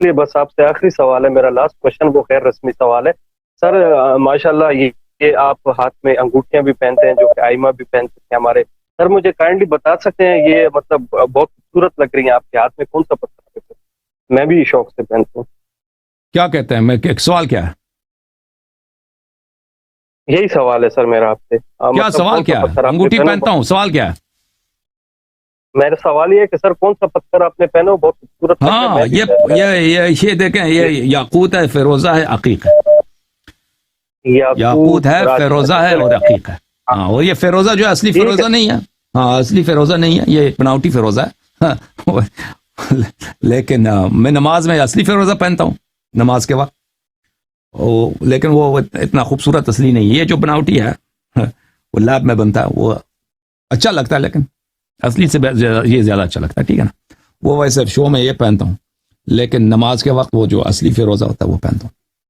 लिए बस आपसे आखिरी सवाल है, मेरा लास्ट क्वेश्चन, वो खैर रस्मी सवाल है सर। माशाल्लाह ये आप हाथ में अंगूठियां भी पहनते हैं जो कि आइमा भी पहनते हैं हमारे। सर मुझे काइंडली बता सकते हैं, ये मतलब बहुत खूबसूरत लग रही है आपके हाथ में, कौन सा पत्थर है? मैं भी शौक से पहनता हूँ। क्या कहते हैं? मैं सवाल क्या है? यही सवाल है सर मेरा आपसे। क्या मतलब सवाल कौन सा क्या है? पत्थर आपने अंगूठी पहना? पहनता हूँ, सवाल क्या है? मेरा सवाल ये है कि सर कौन सा पत्थर आपने पहना, वो बहुत खूबसूरत लग रहा है। हाँ, मैं भी ये देखें, ये याकूत है, फिरोजा है, अकीक है। याकूत है, फिरोजा है और अकीक है। हाँ, और ये फिरोजा जो है असली ठीक फिरोजा है। नहीं है। हाँ, असली फिरोजा नहीं है, ये बनावटी फिरोजा है। हाँ, लेकिन मैं नमाज में असली फिरोजा पहनता हूँ नमाज के वक्त। लेकिन वो इतना खूबसूरत असली नहीं है। ये जो बनावटी है वो लैब में बनता है, वो अच्छा लगता है, लेकिन असली से ये ज्यादा अच्छा लगता है। ठीक है ना? वो वैसे शो में ये पहनता हूँ, लेकिन नमाज के वक्त वो जो असली फिरोजा होता है वो पहनता हूँ।